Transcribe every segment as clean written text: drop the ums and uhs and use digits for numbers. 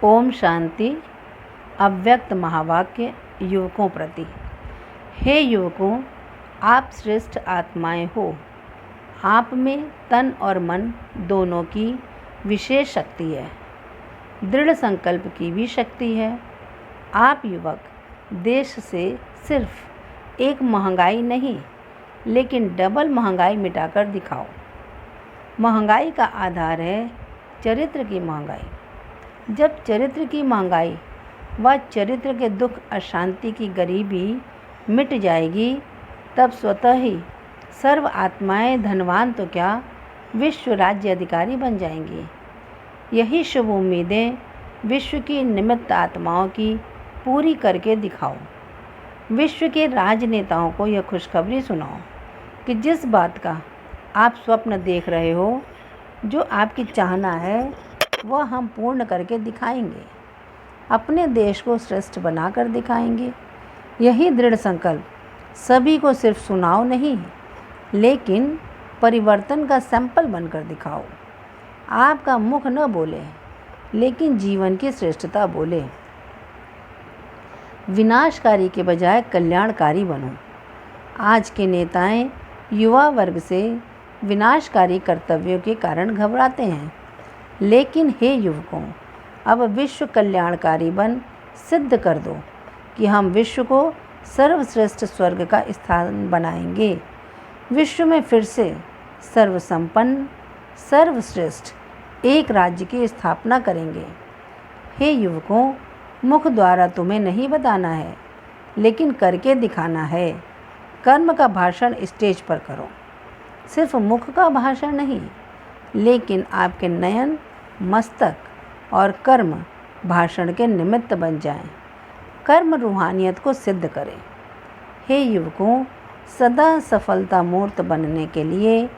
ओम शांति। अव्यक्त महावाक्य युवकों प्रति। हे युवकों, आप श्रेष्ठ आत्माएं हो। आप में तन और मन दोनों की विशेष शक्ति है। दृढ़ संकल्प की भी शक्ति है। आप युवक देश से सिर्फ एक महंगाई नहीं, लेकिन डबल महंगाई मिटाकर दिखाओ। महंगाई का आधार है चरित्र की महंगाई। जब चरित्र की महंगाई व चरित्र के दुख, अशांति की गरीबी मिट जाएगी, तब स्वतः ही सर्व आत्माएं धनवान तो क्या, विश्व राज्य अधिकारी बन जाएंगी। यही शुभ उम्मीदें विश्व की निमित्त आत्माओं की पूरी करके दिखाओ। विश्व के राजनेताओं को यह खुशखबरी सुनाओ कि जिस बात का आप स्वप्न देख रहे हो, जो आपकी चाहना है, वह हम पूर्ण करके दिखाएंगे। अपने देश को श्रेष्ठ बनाकर दिखाएंगे। यही दृढ़ संकल्प सभी को सिर्फ सुनाओ नहीं, लेकिन परिवर्तन का सैंपल बनकर दिखाओ। आपका मुख न बोले, लेकिन जीवन की श्रेष्ठता बोले। विनाशकारी के बजाय कल्याणकारी बनो। आज के नेताएं युवा वर्ग से विनाशकारी कर्तव्यों के कारण घबराते हैं, लेकिन हे युवकों, अब विश्व कल्याणकारी बन सिद्ध कर दो कि हम विश्व को सर्वश्रेष्ठ स्वर्ग का स्थान बनाएंगे। विश्व में फिर से सर्वसंपन्न, सर्वश्रेष्ठ एक राज्य की स्थापना करेंगे। हे युवकों, मुख द्वारा तुम्हें नहीं बताना है, लेकिन करके दिखाना है। कर्म का भाषण स्टेज पर करो। सिर्फ मुख का भाषण नहीं, लेकिन आपके नयन, मस्तक और कर्म भाषण के निमित्त बन जाएं। कर्म रूहानियत को सिद्ध करें। हे युवकों, सदा सफलता मूर्त बनने के लिए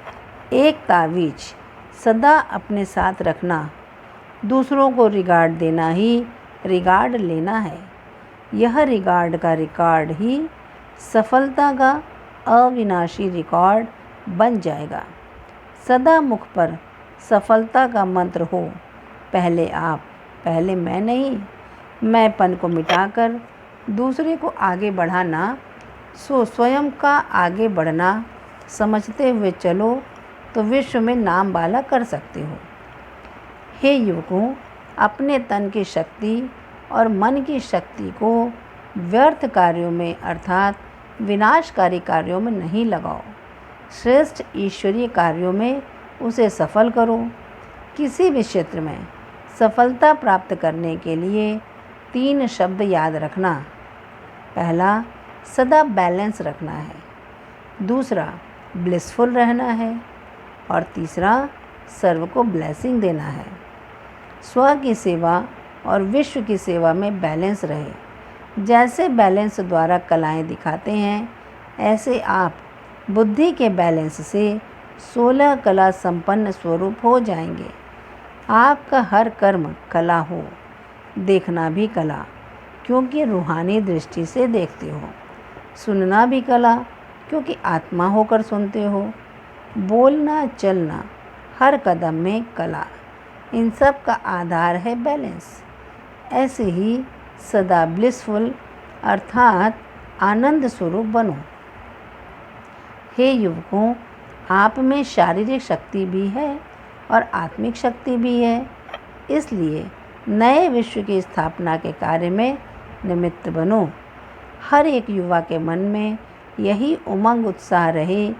एक तावीज सदा अपने साथ रखना। दूसरों को रिगार्ड देना ही रिगार्ड लेना है। यह रिगार्ड का रिकॉर्ड ही सफलता का अविनाशी रिकॉर्ड बन जाएगा। सदा मुख पर सफलता का मंत्र हो, पहले आप, पहले मैं नहीं। मैंपन को मिटाकर दूसरे को आगे बढ़ाना, स्वयं का आगे बढ़ना समझते हुए चलो तो विश्व में नाम वाला कर सकते हो। हे युवकों, अपने तन की शक्ति और मन की शक्ति को व्यर्थ कार्यों में अर्थात विनाशकारी कार्यों में नहीं लगाओ। श्रेष्ठ ईश्वरीय कार्यों में उसे सफल करो। किसी भी क्षेत्र में सफलता प्राप्त करने के लिए 3 शब्द याद रखना। पहला, सदा बैलेंस रखना है। दूसरा, ब्लिसफुल रहना है। और तीसरा, सर्व को ब्लेसिंग देना है। स्व की सेवा और विश्व की सेवा में बैलेंस रहे। जैसे बैलेंस द्वारा कलाएं दिखाते हैं, ऐसे आप बुद्धि के बैलेंस से 16 कला संपन्न स्वरूप हो जाएंगे। आपका हर कर्म कला हो, देखना भी कला, क्योंकि रूहानी दृष्टि से देखते हो। सुनना भी कला, क्योंकि आत्मा होकर सुनते हो। बोलना, चलना, हर कदम में कला। इन सब का आधार है बैलेंस। ऐसे ही सदा ब्लिसफुल अर्थात आनंद स्वरूप बनो। हे युवकों, आप में शारीरिक शक्ति भी है और आत्मिक शक्ति भी है। इसलिए नए विश्व की स्थापना के कार्य में निमित्त बनो। हर एक युवा के मन में यही उमंग उत्साह रहे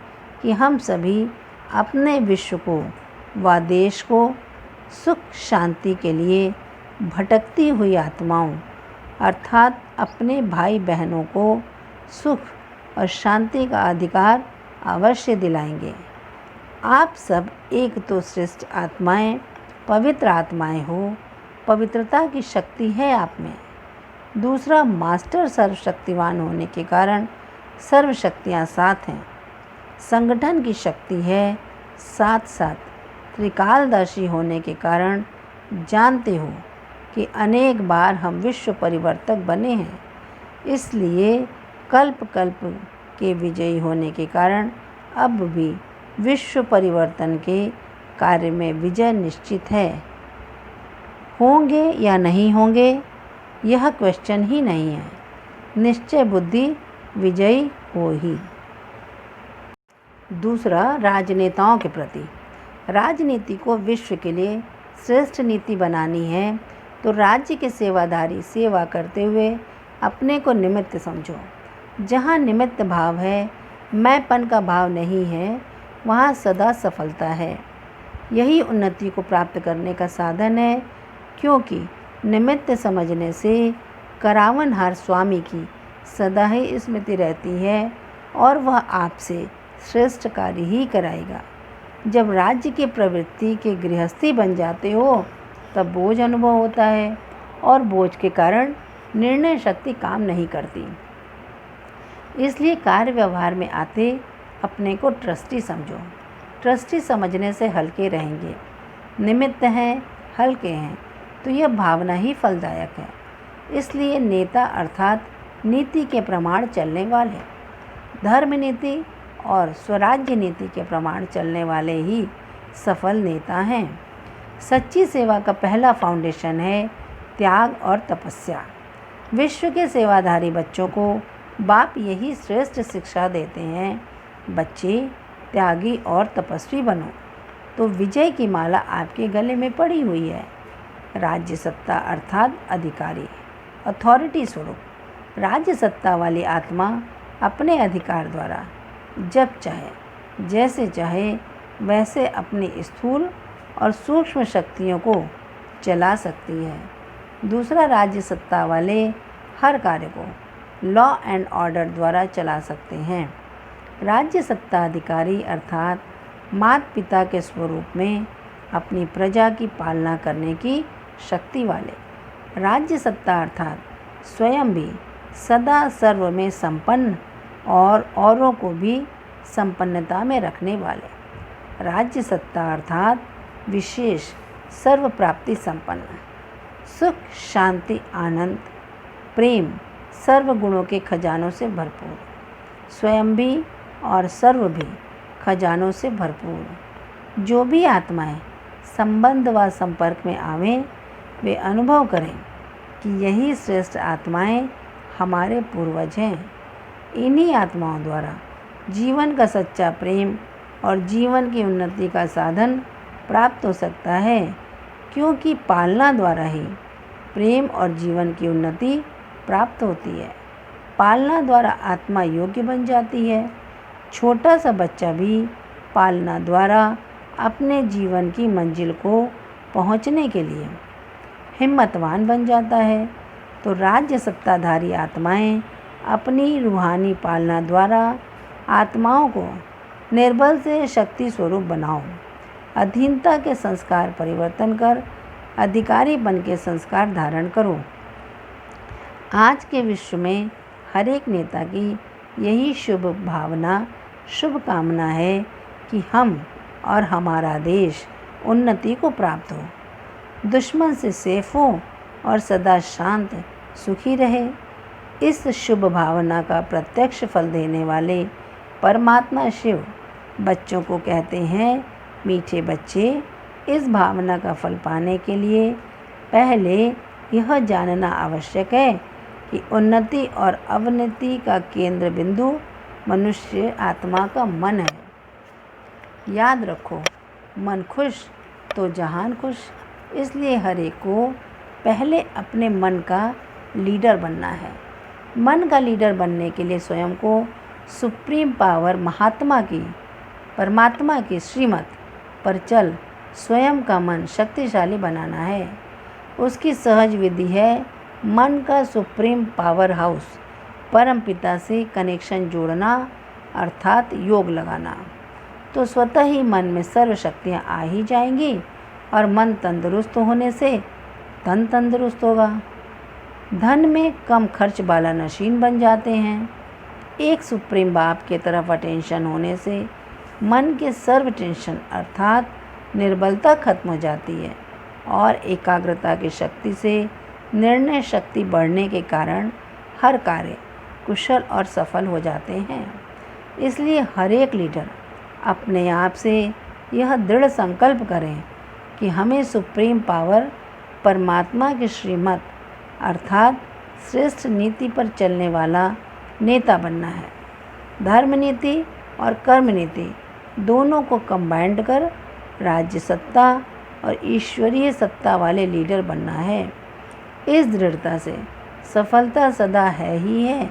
कि हम सभी अपने विश्व को व देश को सुख शांति के लिए भटकती हुई आत्माओं अर्थात अपने भाई बहनों को सुख और शांति का अधिकार अवश्य दिलाएंगे। आप सब एक तो श्रेष्ठ आत्माएं, पवित्र आत्माएं हो। पवित्रता की शक्ति है आप में। दूसरा, मास्टर सर्वशक्तिवान होने के कारण सर्व शक्तियाँ साथ हैं। संगठन की शक्ति है, साथ साथ त्रिकालदर्शी होने के कारण जानते हो कि अनेक बार हम विश्व परिवर्तक बने हैं। इसलिए कल्प कल्प के विजयी होने के कारण अब भी विश्व परिवर्तन के कार्य में विजय निश्चित है। होंगे या नहीं होंगे यह क्वेश्चन ही नहीं है, निश्चय बुद्धि विजयी हो ही। दूसरा, राजनेताओं के प्रति। राजनीति को विश्व के लिए श्रेष्ठ नीति बनानी है तो राज्य के सेवाधारी सेवा करते हुए अपने को निमित्त समझो। जहाँ निमित्त भाव है, मैंपन का भाव नहीं है, वहाँ सदा सफलता है। यही उन्नति को प्राप्त करने का साधन है, क्योंकि निमित्त समझने से करावनहार स्वामी की सदा ही स्मृति रहती है और वह आपसे श्रेष्ठ कार्य ही कराएगा। जब राज्य की प्रवृत्ति के गृहस्थी बन जाते हो तब बोझ अनुभव होता है और बोझ के कारण निर्णय शक्ति काम नहीं करती। इसलिए कार्य व्यवहार में आते अपने को ट्रस्टी समझो। ट्रस्टी समझने से हल्के रहेंगे। निमित्त हैं, हल्के हैं तो यह भावना ही फलदायक है। इसलिए नेता अर्थात नीति के प्रमाण चलने वाले, धर्म नीति और स्वराज्य नीति के प्रमाण चलने वाले ही सफल नेता हैं। सच्ची सेवा का पहला फाउंडेशन है त्याग और तपस्या। विश्व के सेवाधारी बच्चों को बाप यही श्रेष्ठ शिक्षा देते हैं, बच्चे त्यागी और तपस्वी बनो तो विजय की माला आपके गले में पड़ी हुई है। राज्य सत्ता अर्थात अधिकारी, अथॉरिटी स्वरूप। राज्य सत्ता वाली आत्मा अपने अधिकार द्वारा जब चाहे जैसे चाहे वैसे अपनी स्थूल और सूक्ष्म शक्तियों को चला सकती है। दूसरा, राज्य सत्ता वाले हर कार्य को लॉ एंड ऑर्डर द्वारा चला सकते हैं। राज्य सत्ता अधिकारी अर्थात माता पिता के स्वरूप में अपनी प्रजा की पालना करने की शक्ति वाले। राज्य सत्ता अर्थात स्वयं भी सदा सर्व में संपन्न और औरों को भी संपन्नता में रखने वाले। राज्य सत्ता अर्थात विशेष सर्व प्राप्ति संपन्न, सुख शांति आनंद प्रेम सर्व गुणों के खजानों से भरपूर, स्वयं भी और सर्व भी खजानों से भरपूर। जो भी आत्माएं संबंध व संपर्क में आवें वे अनुभव करें कि यही श्रेष्ठ आत्माएं हमारे पूर्वज हैं। इन्हीं आत्माओं द्वारा जीवन का सच्चा प्रेम और जीवन की उन्नति का साधन प्राप्त हो सकता है, क्योंकि पालना द्वारा ही प्रेम और जीवन की उन्नति प्राप्त होती है। पालना द्वारा आत्मा योग्य बन जाती है। छोटा सा बच्चा भी पालना द्वारा अपने जीवन की मंजिल को पहुंचने के लिए हिम्मतवान बन जाता है। तो राज्य सत्ताधारी आत्माएं अपनी रूहानी पालना द्वारा आत्माओं को निर्बल से शक्ति स्वरूप बनाओ। अधीनता के संस्कार परिवर्तन कर अधिकारी बन के संस्कार धारण करो। आज के विश्व में हर एक नेता की यही शुभ भावना, शुभ कामना है कि हम और हमारा देश उन्नति को प्राप्त हो, दुश्मन से सेफ हो और सदा शांत सुखी रहे। इस शुभ भावना का प्रत्यक्ष फल देने वाले परमात्मा शिव बच्चों को कहते हैं मीठे बच्चे। इस भावना का फल पाने के लिए पहले यह जानना आवश्यक है कि उन्नति और अवनति का केंद्र बिंदु मनुष्य आत्मा का मन है। याद रखो, मन खुश तो जहान खुश। इसलिए हर एक को पहले अपने मन का लीडर बनना है। मन का लीडर बनने के लिए स्वयं को सुप्रीम पावर महात्मा की, परमात्मा की श्रीमत पर चल स्वयं का मन शक्तिशाली बनाना है। उसकी सहज विधि है मन का सुप्रीम पावर हाउस परम पिता से कनेक्शन जोड़ना अर्थात योग लगाना। तो स्वतः ही मन में सर्व शक्तियाँ आ ही जाएंगी और मन तंदुरुस्त होने से तन तंदुरुस्त होगा। धन में कम खर्च वाला नशीन बन जाते हैं। एक सुप्रीम बाप के तरफ अटेंशन होने से मन के सर्व टेंशन अर्थात निर्बलता खत्म हो जाती है और एकाग्रता की शक्ति से निर्णय शक्ति बढ़ने के कारण हर कार्य कुशल और सफल हो जाते हैं। इसलिए हर एक लीडर अपने आप से यह दृढ़ संकल्प करें कि हमें सुप्रीम पावर परमात्मा के श्रीमत अर्थात श्रेष्ठ नीति पर चलने वाला नेता बनना है। धर्म नीति और कर्म नीति दोनों को कंबाइंड कर राज्य सत्ता और ईश्वरीय सत्ता वाले लीडर बनना है। इस दृढ़ता से सफलता सदा है ही है,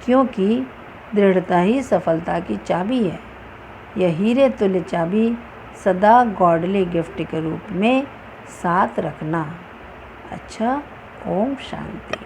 क्योंकि दृढ़ता ही सफलता की चाबी है। यह हीरे तुल्य चाबी सदा गॉडली गिफ्ट के रूप में साथ रखना। अच्छा, ओम शांति।